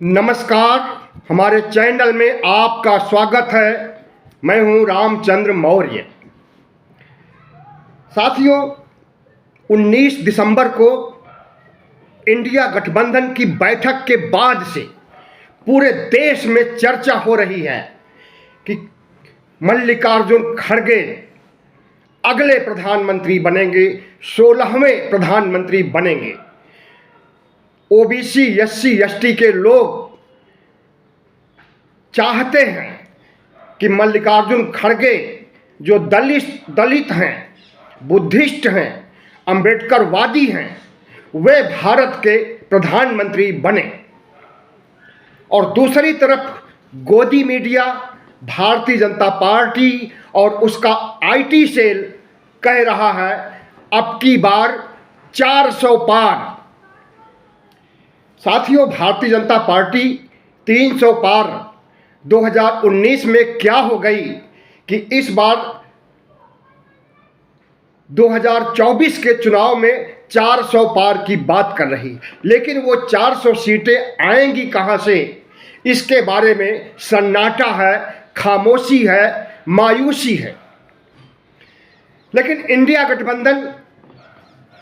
नमस्कार, हमारे चैनल में आपका स्वागत है। मैं हूं रामचंद्र मौर्य। साथियों, 19 दिसंबर को इंडिया गठबंधन की बैठक के बाद से पूरे देश में चर्चा हो रही है कि मल्लिकार्जुन खड़गे अगले प्रधानमंत्री बनेंगे, 16वें प्रधानमंत्री बनेंगे। ओबीसी, एससी, एसटी के लोग चाहते हैं कि मल्लिकार्जुन खड़गे जो दलित हैं, बुद्धिस्ट हैं, अंबेडकरवादी हैं, वे भारत के प्रधानमंत्री बने। और दूसरी तरफ गोदी मीडिया, भारतीय जनता पार्टी और उसका आईटी सेल कह रहा है अब की बार 400 पार। साथियों, भारतीय जनता पार्टी 300 पार 2019 में क्या हो गई कि इस बार 2024 के चुनाव में 400 पार की बात कर रही, लेकिन वो 400 सीटें आएंगी कहां से, इसके बारे में सन्नाटा है, खामोशी है, मायूसी है। लेकिन इंडिया गठबंधन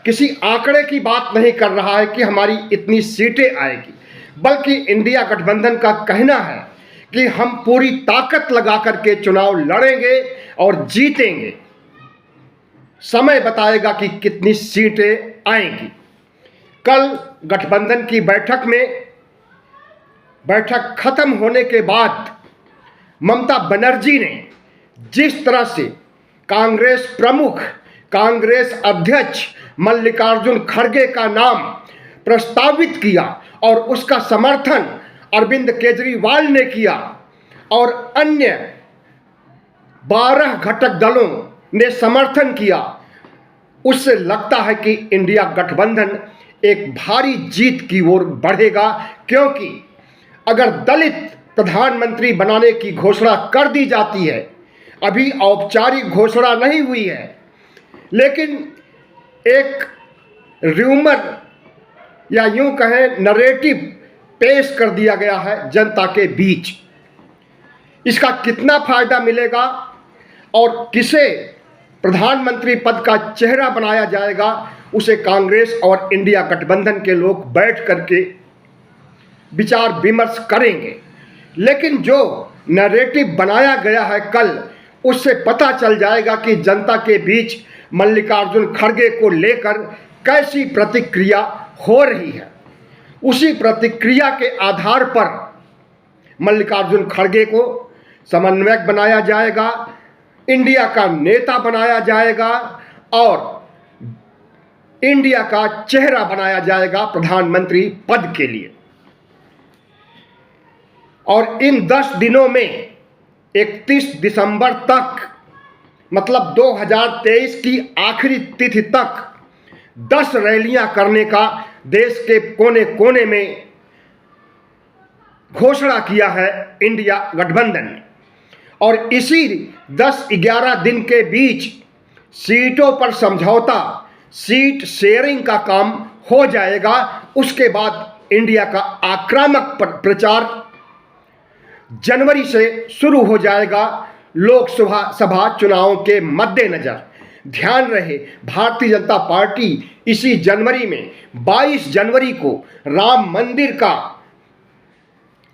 किसी आंकड़े की बात नहीं कर रहा है कि हमारी इतनी सीटें आएगी, बल्कि इंडिया गठबंधन का कहना है कि हम पूरी ताकत लगा करके चुनाव लड़ेंगे और जीतेंगे। समय बताएगा कि कितनी सीटें आएंगी। कल गठबंधन की बैठक खत्म होने के बाद ममता बनर्जी ने जिस तरह से कांग्रेस प्रमुख, कांग्रेस अध्यक्ष मल्लिकार्जुन खड़गे का नाम प्रस्तावित किया और उसका समर्थन अरविंद केजरीवाल ने किया और अन्य 12 घटक दलों ने समर्थन किया, उससे लगता है कि इंडिया गठबंधन एक भारी जीत की ओर बढ़ेगा। क्योंकि अगर दलित प्रधानमंत्री बनाने की घोषणा कर दी जाती है, अभी औपचारिक घोषणा नहीं हुई है, लेकिन एक र्यूमर या यूं कहें नरेटिव पेश कर दिया गया है जनता के बीच। इसका कितना फायदा मिलेगा और किसे प्रधानमंत्री पद का चेहरा बनाया जाएगा, उसे कांग्रेस और इंडिया गठबंधन के लोग बैठ करके विचार विमर्श करेंगे। लेकिन जो नरेटिव बनाया गया है कल, उससे पता चल जाएगा कि जनता के बीच मल्लिकार्जुन खड़गे को लेकर कैसी प्रतिक्रिया हो रही है। उसी प्रतिक्रिया के आधार पर मल्लिकार्जुन खड़गे को समन्वयक बनाया जाएगा, इंडिया का नेता बनाया जाएगा और इंडिया का चेहरा बनाया जाएगा प्रधानमंत्री पद के लिए। और इन 10 दिनों में 31 दिसंबर तक, मतलब 2023 की आखिरी तिथि तक 10 रैलियां करने का देश के कोने कोने में घोषणा किया है इंडिया गठबंधन ने। और इसी 10-11 दिन के बीच सीटों पर समझौता, सीट शेयरिंग का काम हो जाएगा। उसके बाद इंडिया का आक्रामक प्रचार जनवरी से शुरू हो जाएगा लोकसभा चुनावों के मद्देनजर। ध्यान रहे, भारतीय जनता पार्टी इसी जनवरी में 22 जनवरी को राम मंदिर का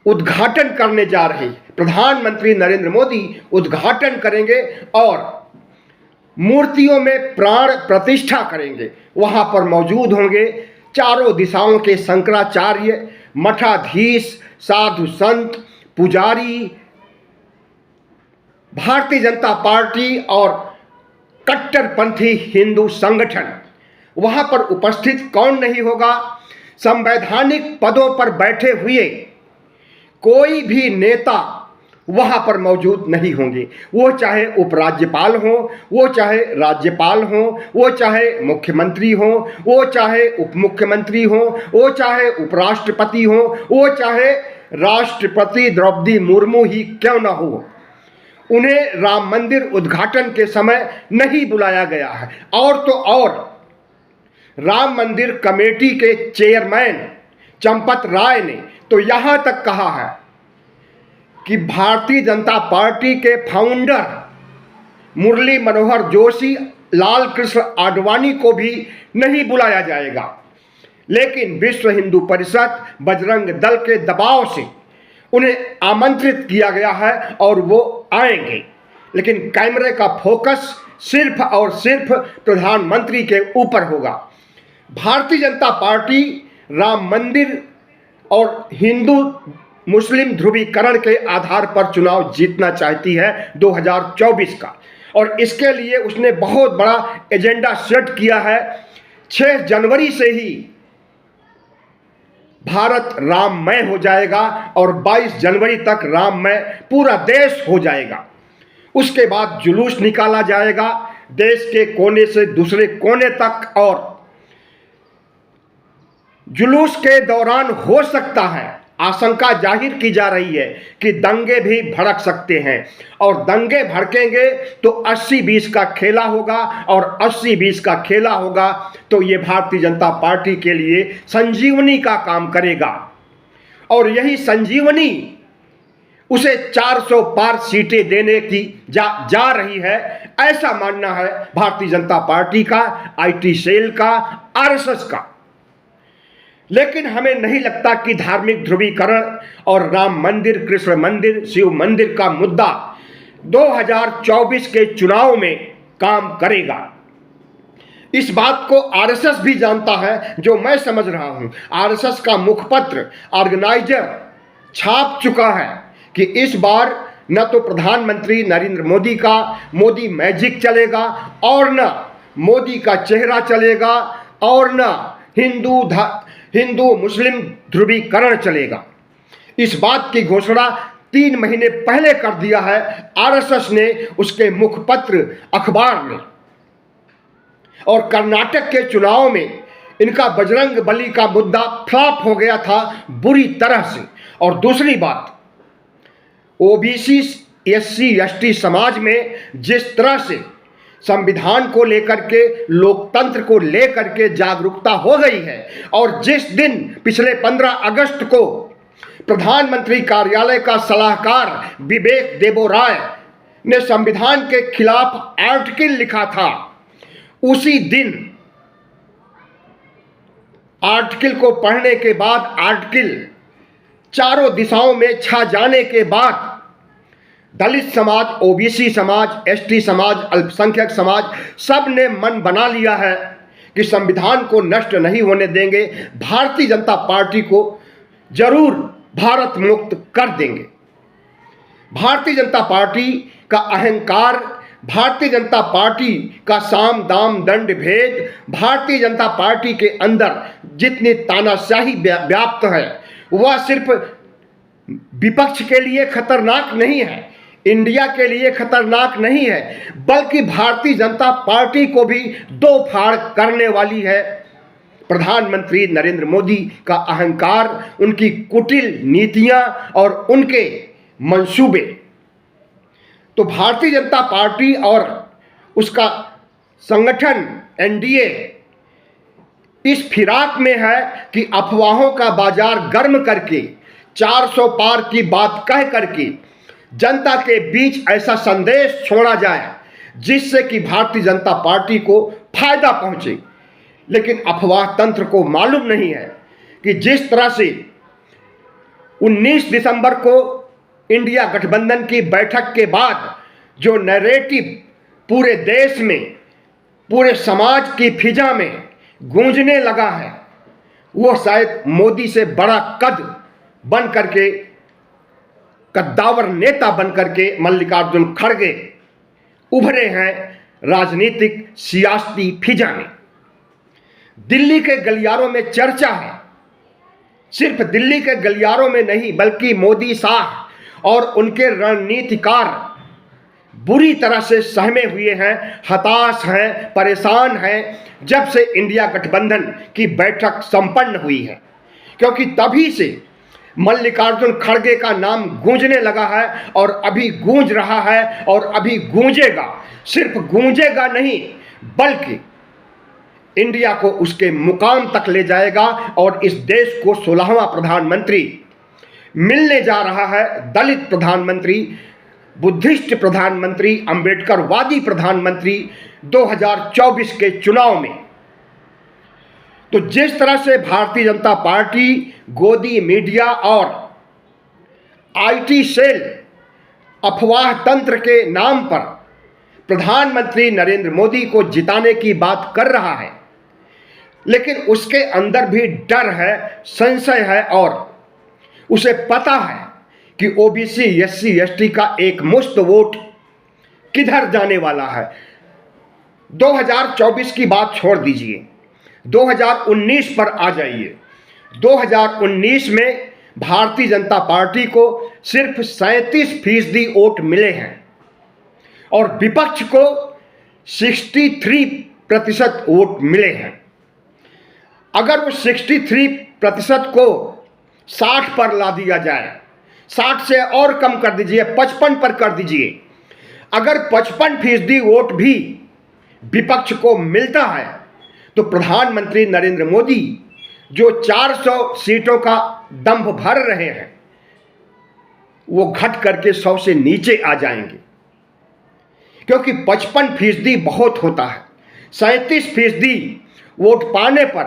उद्घाटन करने जा रही। प्रधानमंत्री नरेंद्र मोदी उद्घाटन करेंगे और मूर्तियों में प्राण प्रतिष्ठा करेंगे। वहां पर मौजूद होंगे चारों दिशाओं के शंकराचार्य, मठाधीश, साधु संत, पुजारी, भारतीय जनता पार्टी और कट्टरपंथी हिंदू संगठन। वहां पर उपस्थित कौन नहीं होगा? संवैधानिक पदों पर बैठे हुए कोई भी नेता वहां पर मौजूद नहीं होंगे। वो चाहे उपराज्यपाल हो, वो चाहे राज्यपाल हो, वो चाहे मुख्यमंत्री हो, वो चाहे उप मुख्यमंत्री हो, वो चाहे उपराष्ट्रपति हो, वो चाहे राष्ट्रपति द्रौपदी मुर्मू ही क्यों ना हो, उन्हें राम मंदिर उद्घाटन के समय नहीं बुलाया गया है। और तो और राम मंदिर कमेटी के चेयरमैन चंपत राय ने तो यहां तक कहा है कि भारतीय जनता पार्टी के फाउंडर मुरली मनोहर जोशी, लाल कृष्ण आडवाणी को भी नहीं बुलाया जाएगा, लेकिन विश्व हिंदू परिषद, बजरंग दल के दबाव से उन्हें आमंत्रित किया गया है और वो आएंगे। लेकिन कैमरे का फोकस सिर्फ और सिर्फ प्रधानमंत्री के ऊपर होगा। भारतीय जनता पार्टी राम मंदिर और हिंदू मुस्लिम ध्रुवीकरण के आधार पर चुनाव जीतना चाहती है 2024 का, और इसके लिए उसने बहुत बड़ा एजेंडा सेट किया है। 6 जनवरी से ही भारत राममय हो जाएगा और 22 जनवरी तक राममय पूरा देश हो जाएगा। उसके बाद जुलूस निकाला जाएगा देश के कोने से दूसरे कोने तक, और जुलूस के दौरान हो सकता है, आशंका जाहिर की जा रही है कि दंगे भी भड़क सकते हैं, और दंगे भड़केंगे तो 80-20 का खेला होगा, और 80-20 का खेला होगा तो ये भारतीय जनता पार्टी के लिए संजीवनी का काम करेगा। और यही संजीवनी उसे 400 पार सीटें देने की जा रही है, ऐसा मानना है भारतीय जनता पार्टी का, आईटी सेल का, आरएसएस का। लेकिन हमें नहीं लगता कि धार्मिक ध्रुवीकरण और राम मंदिर, कृष्ण मंदिर, शिव मंदिर का मुद्दा 2024 के चुनाव में काम करेगा। इस बात को आरएसएस भी जानता है, जो मैं समझ रहा हूं। आरएसएस का मुखपत्र ऑर्गेनाइजर छाप चुका है कि इस बार न तो प्रधानमंत्री नरेंद्र मोदी का मोदी मैजिक चलेगा, और न मोदी का चेहरा चलेगा, और न हिंदू मुस्लिम ध्रुवीकरण चलेगा। इस बात की घोषणा 3 महीने पहले कर दिया है आरएसएस ने उसके मुखपत्र अखबार में। और कर्नाटक के चुनाव में इनका बजरंग बली का मुद्दा फ्लॉप हो गया था बुरी तरह से। और दूसरी बात, ओबीसी, एससी, एसटी समाज में जिस तरह से संविधान को लेकर के, लोकतंत्र को लेकर के जागरूकता हो गई है, और जिस दिन पिछले 15 अगस्त को प्रधानमंत्री कार्यालय का सलाहकार विवेक देबोराय ने संविधान के खिलाफ आर्टिकल लिखा था, उसी दिन आर्टिकल को पढ़ने के बाद, आर्टिकल चारों दिशाओं में छा जाने के बाद, दलित समाज, ओबीसी समाज, एसटी समाज, अल्पसंख्यक समाज, सब ने मन बना लिया है कि संविधान को नष्ट नहीं होने देंगे, भारतीय जनता पार्टी को जरूर भारत मुक्त कर देंगे। भारतीय जनता पार्टी का अहंकार, भारतीय जनता पार्टी का साम दाम दंड भेद, भारतीय जनता पार्टी के अंदर जितनी तानाशाही व्याप्त है, वह सिर्फ विपक्ष के लिए खतरनाक नहीं है, इंडिया के लिए खतरनाक नहीं है, बल्कि भारतीय जनता पार्टी को भी दो फाड़ करने वाली है। प्रधानमंत्री नरेंद्र मोदी का अहंकार, उनकी कुटिल नीतियां और उनके मंसूबे। तो भारतीय जनता पार्टी और उसका संगठन एनडीए इस फिराक में है कि अफवाहों का बाजार गर्म करके, 400 पार की बात कह करके जनता के बीच ऐसा संदेश छोड़ा जाए जिससे कि भारतीय जनता पार्टी को फायदा पहुंचे। लेकिन अफवाह तंत्र को मालूम नहीं है कि जिस तरह से 19 दिसंबर को इंडिया गठबंधन की बैठक के बाद जो नैरेटिव पूरे देश में, पूरे समाज की फिजा में गूंजने लगा है, वो शायद मोदी से बड़ा कद बन करके, कद्दावर नेता बन करके मल्लिकार्जुन खड़गे उभरे हैं राजनीतिक सियासती फिजा में। दिल्ली के गलियारों में चर्चा है, सिर्फ दिल्ली के गलियारों में नहीं बल्कि मोदी शाह और उनके रणनीतिकार बुरी तरह से सहमे हुए हैं, हताश हैं, परेशान हैं जब से इंडिया गठबंधन की बैठक संपन्न हुई है। क्योंकि तभी से मल्लिकार्जुन खड़गे का नाम गूंजने लगा है और अभी गूंज रहा है और अभी गूंजेगा। सिर्फ गूंजेगा नहीं बल्कि इंडिया को उसके मुकाम तक ले जाएगा और इस देश को 16वां प्रधानमंत्री मिलने जा रहा है दलित प्रधानमंत्री, बुद्धिस्ट प्रधानमंत्री, अंबेडकरवादी प्रधानमंत्री 2024 के चुनाव में। तो जिस तरह से भारतीय जनता पार्टी गोदी मीडिया और आईटी सेल अफवाह तंत्र के नाम पर प्रधानमंत्री नरेंद्र मोदी को जिताने की बात कर रहा है, लेकिन उसके अंदर भी डर है, संशय है और उसे पता है कि ओबीसी, एससी, एसटी का एक मुश्त वोट किधर जाने वाला है। 2024 की बात छोड़ दीजिए, 2019 पर आ जाइए। 2019 में भारतीय जनता पार्टी को सिर्फ 37% वोट मिले हैं और विपक्ष को 63% वोट मिले हैं। अगर वो 63% को 60 पर ला दिया जाए, 60 से और कम कर दीजिए, 55 पर कर दीजिए, अगर 55% वोट भी विपक्ष को मिलता है तो प्रधानमंत्री नरेंद्र मोदी जो 400 सीटों का दंभ भर रहे हैं वो घट करके 100 से नीचे आ जाएंगे, क्योंकि 55% बहुत होता है। 37% वोट पाने पर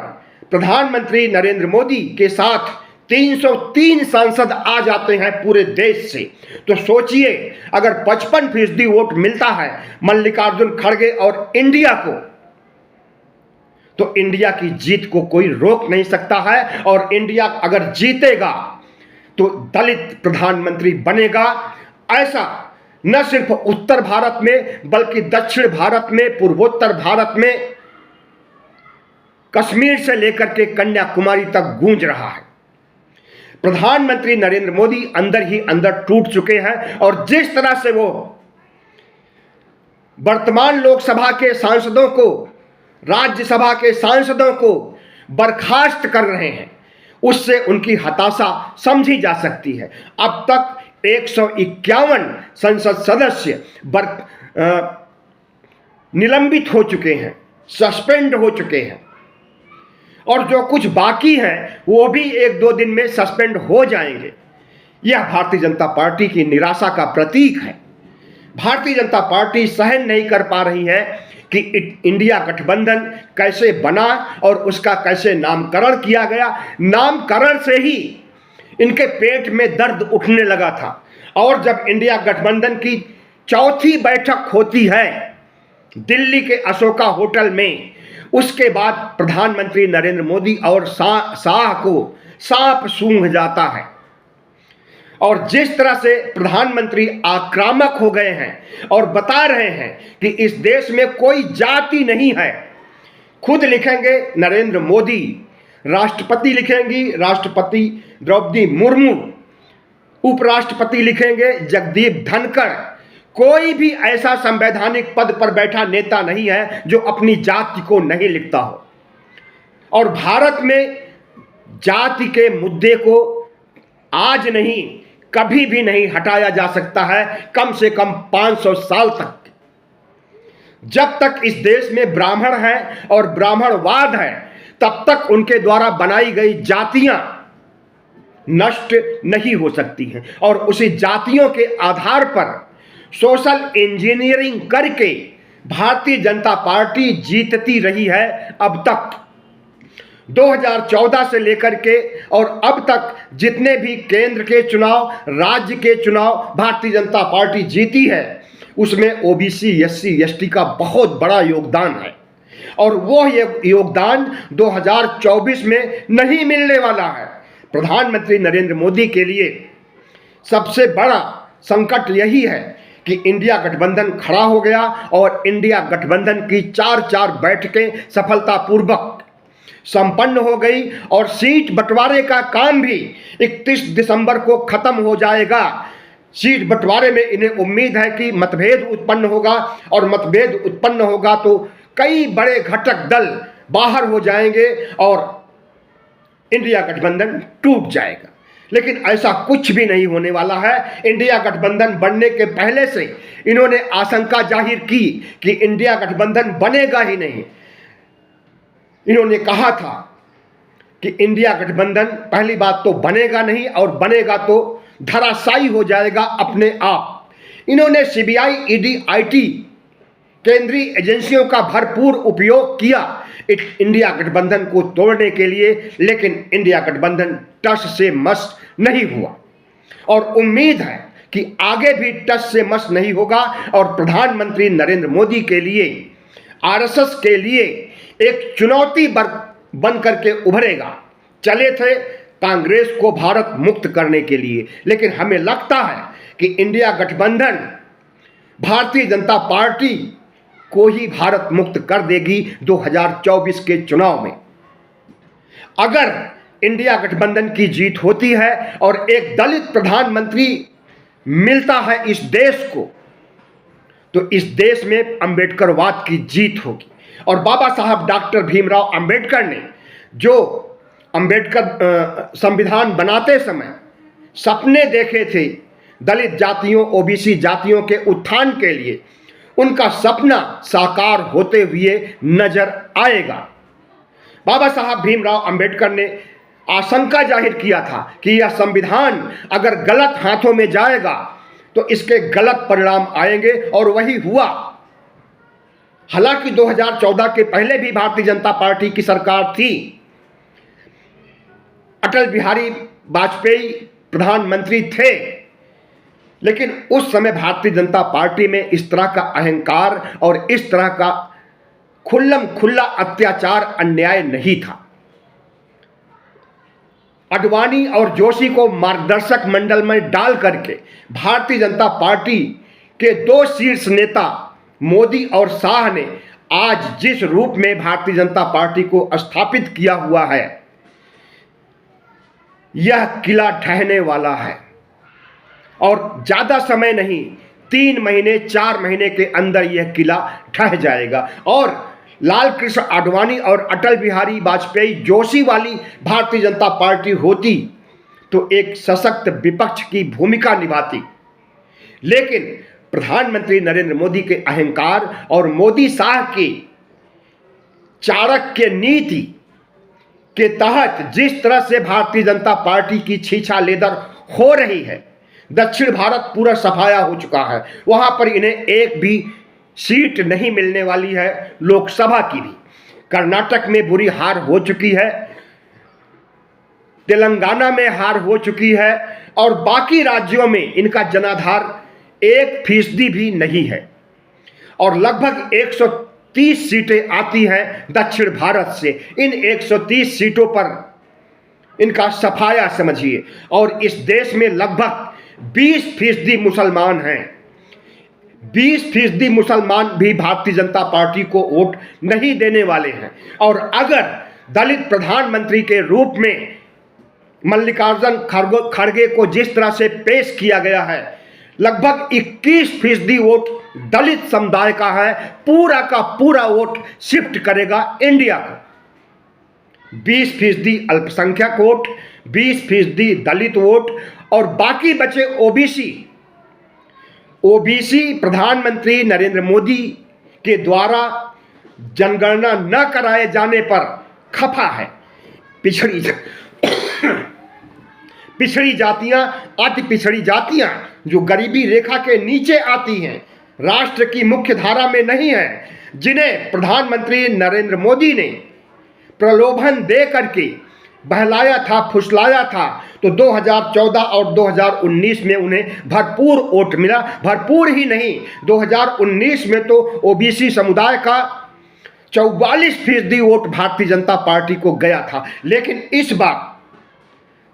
प्रधानमंत्री नरेंद्र मोदी के साथ 303 सांसद आ जाते हैं पूरे देश से। तो सोचिए, अगर 55% वोट मिलता है मल्लिकार्जुन खड़गे और इंडिया को, तो इंडिया की जीत को कोई रोक नहीं सकता है। और इंडिया अगर जीतेगा तो दलित प्रधानमंत्री बनेगा। ऐसा न सिर्फ उत्तर भारत में बल्कि दक्षिण भारत में, पूर्वोत्तर भारत में, कश्मीर से लेकर के कन्याकुमारी तक गूंज रहा है। प्रधानमंत्री नरेंद्र मोदी अंदर ही अंदर टूट चुके हैं और जिस तरह से वो वर्तमान लोकसभा के सांसदों को, राज्यसभा के सांसदों को बर्खास्त कर रहे हैं, उससे उनकी हताशा समझी जा सकती है। अब तक 151 संसद सदस्य निलंबित हो चुके हैं, सस्पेंड हो चुके हैं और जो कुछ बाकी हैं वो भी 1-2 दिन में सस्पेंड हो जाएंगे। यह भारतीय जनता पार्टी की निराशा का प्रतीक है। भारतीय जनता पार्टी सहन नहीं कर पा रही है कि इंडिया गठबंधन कैसे बना और उसका कैसे नामकरण किया गया। नामकरण से ही इनके पेट में दर्द उठने लगा था। और जब इंडिया गठबंधन की चौथी बैठक होती है दिल्ली के अशोका होटल में, उसके बाद प्रधानमंत्री नरेंद्र मोदी और शाह को सांप सूंघ जाता है। और जिस तरह से प्रधानमंत्री आक्रामक हो गए हैं और बता रहे हैं कि इस देश में कोई जाति नहीं है, खुद लिखेंगे नरेंद्र मोदी, राष्ट्रपति लिखेंगी राष्ट्रपति द्रौपदी मुर्मू, उपराष्ट्रपति लिखेंगे जगदीप धनखड़। कोई भी ऐसा संवैधानिक पद पर बैठा नेता नहीं है जो अपनी जाति को नहीं लिखता हो। और भारत में जाति के मुद्दे को आज नहीं, कभी भी नहीं हटाया जा सकता है, कम से कम 500 साल तक। जब तक इस देश में ब्राह्मण है और ब्राह्मणवाद है, तब तक उनके द्वारा बनाई गई जातियां नष्ट नहीं हो सकती हैं। और उसी जातियों के आधार पर सोशल इंजीनियरिंग करके भारतीय जनता पार्टी जीतती रही है अब तक। 2014 से लेकर के और अब तक जितने भी केंद्र के चुनाव, राज्य के चुनाव भारतीय जनता पार्टी जीती है, उसमें ओबीसी, एससी, एसटी का बहुत बड़ा योगदान है। और वो योगदान 2024 में नहीं मिलने वाला है। प्रधानमंत्री नरेंद्र मोदी के लिए सबसे बड़ा संकट यही है कि इंडिया गठबंधन खड़ा हो गया और इंडिया गठबंधन की 4 बैठकें सफलतापूर्वक संपन्न हो गई और सीट बंटवारे का काम भी 31 दिसंबर को खत्म हो जाएगा। सीट बंटवारे में इन्हें उम्मीद है कि मतभेद उत्पन्न होगा और मतभेद उत्पन्न होगा तो कई बड़े घटक दल बाहर हो जाएंगे और इंडिया गठबंधन टूट जाएगा। लेकिन ऐसा कुछ भी नहीं होने वाला है। इंडिया गठबंधन बनने के पहले से इन्होंने आशंका जाहिर की कि इंडिया गठबंधन बनेगा ही नहीं। इन्होंने कहा था कि इंडिया गठबंधन पहली बात तो बनेगा नहीं, और बनेगा तो धराशायी हो जाएगा अपने आप। इन्होंने सीबीआई, ईडी, आईटी केंद्रीय एजेंसियों का भरपूर उपयोग किया इंडिया गठबंधन को तोड़ने के लिए, लेकिन इंडिया गठबंधन टस से मस नहीं हुआ और उम्मीद है कि आगे भी टस से मस नहीं होगा और प्रधानमंत्री नरेंद्र मोदी के लिए, आरएसएस के लिए एक चुनौती बन करके उभरेगा। चले थे कांग्रेस को भारत मुक्त करने के लिए, लेकिन हमें लगता है कि इंडिया गठबंधन भारतीय जनता पार्टी को ही भारत मुक्त कर देगी 2024 के चुनाव में। अगर इंडिया गठबंधन की जीत होती है और एक दलित प्रधानमंत्री मिलता है इस देश को, तो इस देश में अंबेडकरवाद की जीत होगी। और बाबा साहब डॉक्टर भीमराव अंबेडकर ने जो अंबेडकर संविधान बनाते समय सपने देखे थे दलित जातियों, ओबीसी जातियों के उत्थान के लिए, उनका सपना साकार होते हुए नजर आएगा। बाबा साहब भीमराव अंबेडकर ने आशंका जाहिर किया था कि यह संविधान अगर गलत हाथों में जाएगा तो इसके गलत परिणाम आएंगे, और वही हुआ। हालांकि 2014 के पहले भी भारतीय जनता पार्टी की सरकार थी, अटल बिहारी वाजपेयी प्रधानमंत्री थे, लेकिन उस समय भारतीय जनता पार्टी में इस तरह का अहंकार और इस तरह का खुल्लम खुल्ला अत्याचार, अन्याय नहीं था। अडवाणी और जोशी को मार्गदर्शक मंडल में डाल करके भारतीय जनता पार्टी के दो शीर्ष नेता मोदी और शाह ने आज जिस रूप में भारतीय जनता पार्टी को स्थापित किया हुआ है, यह किला ढहने वाला है और ज्यादा समय नहीं, 3 महीने 4 महीने के अंदर यह किला ढह जाएगा। और लाल कृष्ण आडवाणी और अटल बिहारी वाजपेयी जोशी वाली भारतीय जनता पार्टी होती तो एक सशक्त विपक्ष की भूमिका निभाती, लेकिन प्रधानमंत्री नरेंद्र मोदी के अहंकार और मोदी शाह की चाणक्य नीति के तहत जिस तरह से भारतीय जनता पार्टी की छीछा लेदर हो रही है, दक्षिण भारत पूरा सफाया हो चुका है, वहां पर इन्हें एक भी सीट नहीं मिलने वाली है, लोकसभा की भी। कर्नाटक में बुरी हार हो चुकी है, तेलंगाना में हार हो चुकी है, और बाकी राज्यों में इनका जनाधार 1% भी नहीं है, और लगभग 130 सीटें आती हैं दक्षिण भारत से। इन 130 सीटों पर इनका सफाया समझिए, और इस देश में लगभग 20% मुसलमान हैं। 20% मुसलमान भी भारतीय जनता पार्टी को वोट नहीं देने वाले हैं। और अगर दलित प्रधानमंत्री के रूप में मल्लिकार्जुन खड़गे को जिस तरह से पेश किया गया है, लगभग 21% वोट दलित समुदाय का है, पूरा का पूरा वोट शिफ्ट करेगा इंडिया को। 20% अल्पसंख्यक वोट, 20% दलित वोट, और बाकी बचे ओबीसी प्रधानमंत्री नरेंद्र मोदी के द्वारा जनगणना न कराए जाने पर खफा है। पिछड़ी जातियां, अति पिछड़ी जातियां जो गरीबी रेखा के नीचे आती हैं, राष्ट्र की मुख्य धारा में नहीं है, जिन्हें प्रधानमंत्री नरेंद्र मोदी ने प्रलोभन दे करके बहलाया था, फुसलाया था, तो 2014 और 2019 में उन्हें भरपूर वोट मिला। भरपूर ही नहीं, 2019 में तो ओबीसी समुदाय का 44% वोट भारतीय जनता पार्टी को गया था। लेकिन इस बार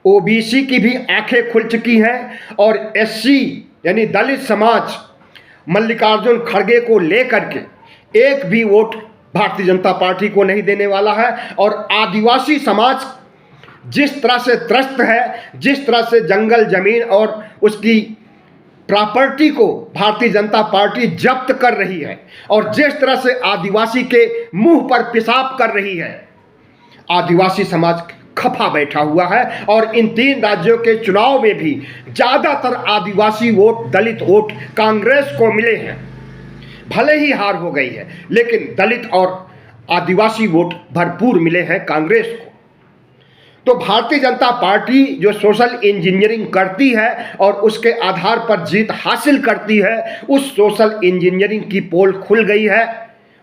ओबीसी की भी आंखें खुल चुकी हैं, और एससी यानी दलित समाज मल्लिकार्जुन खड़गे को लेकर के एक भी वोट भारतीय जनता पार्टी को नहीं देने वाला है। और आदिवासी समाज जिस तरह से त्रस्त है, जिस तरह से जंगल जमीन और उसकी प्रॉपर्टी को भारतीय जनता पार्टी जब्त कर रही है, और जिस तरह से आदिवासी के मुंह पर पेशाब कर रही है, आदिवासी समाज खफा बैठा हुआ है। और इन 3 राज्यों के चुनाव में भी ज्यादातर आदिवासी वोट, दलित वोट कांग्रेस को मिले हैं। भले ही हार हो गई है, लेकिन दलित और आदिवासी वोट भरपूर मिले हैं कांग्रेस को। तो भारतीय जनता पार्टी जो सोशल इंजीनियरिंग करती है और उसके आधार पर जीत हासिल करती है, उस सोशल इंजीनियरिंग की पोल खुल गई है।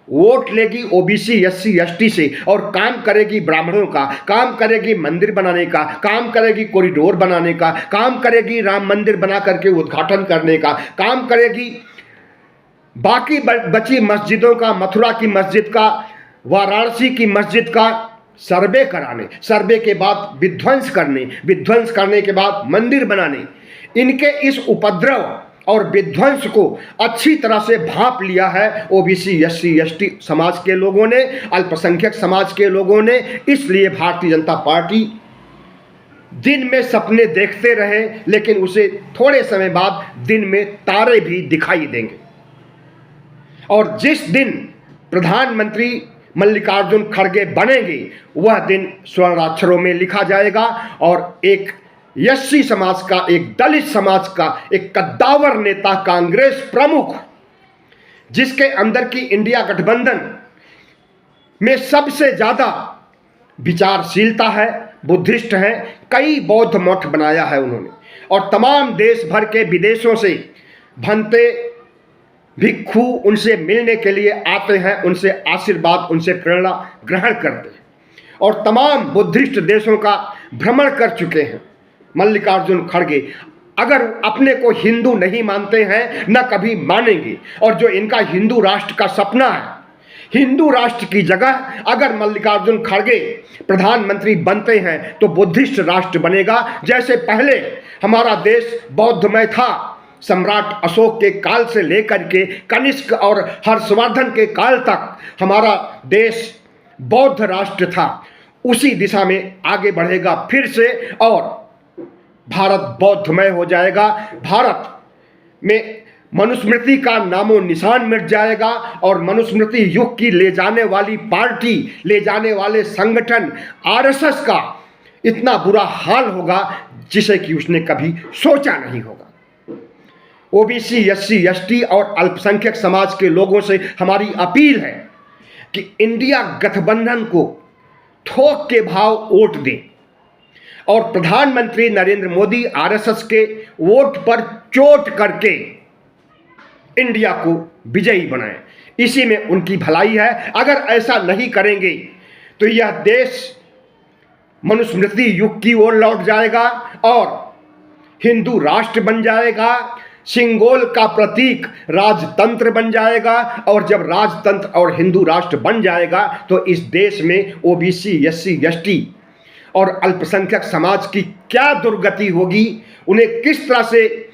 वोट लेगी ओबीसी एससी एसटी से और काम करेगी ब्राह्मणों का, काम करेगी मंदिर बनाने का, काम करेगी कॉरिडोर बनाने का, काम करेगी राम मंदिर बना करके उद्घाटन करने का, काम करेगी बाकी बची मस्जिदों का, मथुरा की मस्जिद का, वाराणसी की मस्जिद का सर्वे कराने, सर्वे के बाद विध्वंस करने, विध्वंस करने के बाद मंदिर बनाने। इनके इस उपद्रव और विध्वंस को अच्छी तरह से भांप लिया है ओबीसी एससी एसटी समाज के लोगों ने, अल्पसंख्यक समाज के लोगों ने। इसलिए भारतीय जनता पार्टी दिन में सपने देखते रहे, लेकिन उसे थोड़े समय बाद दिन में तारे भी दिखाई देंगे। और जिस दिन प्रधानमंत्री मल्लिकार्जुन खड़गे बनेंगे, वह दिन स्वर्णाक्षरों में लिखा जाएगा और एक एससी समाज का, एक दलित समाज का, एक कद्दावर नेता, कांग्रेस प्रमुख, जिसके अंदर की इंडिया गठबंधन में सबसे ज्यादा विचारशीलता है, बुद्धिस्ट है, कई बौद्ध मठ बनाया है उन्होंने, और तमाम देश भर के विदेशों से भंते भिक्षु उनसे मिलने के लिए आते हैं, उनसे आशीर्वाद, उनसे प्रेरणा ग्रहण करते हैं, और तमाम बुद्धिस्ट देशों का भ्रमण कर चुके हैं मल्लिकार्जुन खड़गे। अगर अपने को हिंदू नहीं मानते हैं, न कभी मानेंगे, और जो इनका हिंदू राष्ट्र का सपना है, हिंदू राष्ट्र की जगह अगर मल्लिकार्जुन खड़गे प्रधानमंत्री बनते हैं तो बुद्धिस्ट राष्ट्र बनेगा। जैसे पहले हमारा देश बौद्धमय था, सम्राट अशोक के काल से लेकर के कनिष्क और हर्षवर्धन के काल तक हमारा देश बौद्ध राष्ट्र था, उसी दिशा में आगे बढ़ेगा फिर से, और भारत बौद्धमय हो जाएगा। भारत में मनुस्मृति का नामो निशान मिट जाएगा और मनुस्मृति युग की ले जाने वाली पार्टी, ले जाने वाले संगठन आरएसएस का इतना बुरा हाल होगा जिसे कि उसने कभी सोचा नहीं होगा। ओबीसी एससी एसटी और अल्पसंख्यक समाज के लोगों से हमारी अपील है कि इंडिया गठबंधन को थोक के भाव वोट दें और प्रधानमंत्री नरेंद्र मोदी आरएसएस के वोट पर चोट करके इंडिया को विजयी बनाएं। इसी में उनकी भलाई है। अगर ऐसा नहीं करेंगे तो यह देश मनुस्मृति युग की ओर लौट जाएगा और हिंदू राष्ट्र बन जाएगा, सिंगोल का प्रतीक राजतंत्र बन जाएगा, और जब राजतंत्र और हिंदू राष्ट्र बन जाएगा तो इस देश में ओबीसी एससी एसटी और अल्पसंख्यक समाज की क्या दुर्गति होगी, उन्हें किस तरह से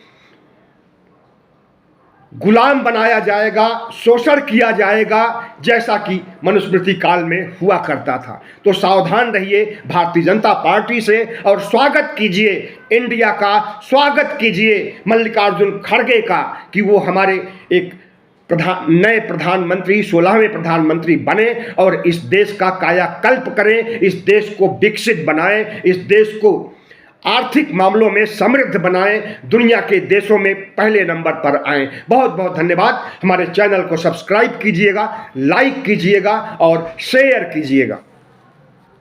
गुलाम बनाया जाएगा, शोषण किया जाएगा, जैसा कि मनुस्मृति काल में हुआ करता था। तो सावधान रहिए भारतीय जनता पार्टी से और स्वागत कीजिए इंडिया का, स्वागत कीजिए मल्लिकार्जुन खड़गे का कि वो हमारे एक नए प्रधानमंत्री, 16वें प्रधानमंत्री बने और इस देश का कायाकल्प करें, इस देश को विकसित बनाएं, इस देश को आर्थिक मामलों में समृद्ध बनाएं, दुनिया के देशों में पहले नंबर पर आएं। बहुत बहुत धन्यवाद। हमारे चैनल को सब्सक्राइब कीजिएगा, लाइक कीजिएगा और शेयर कीजिएगा।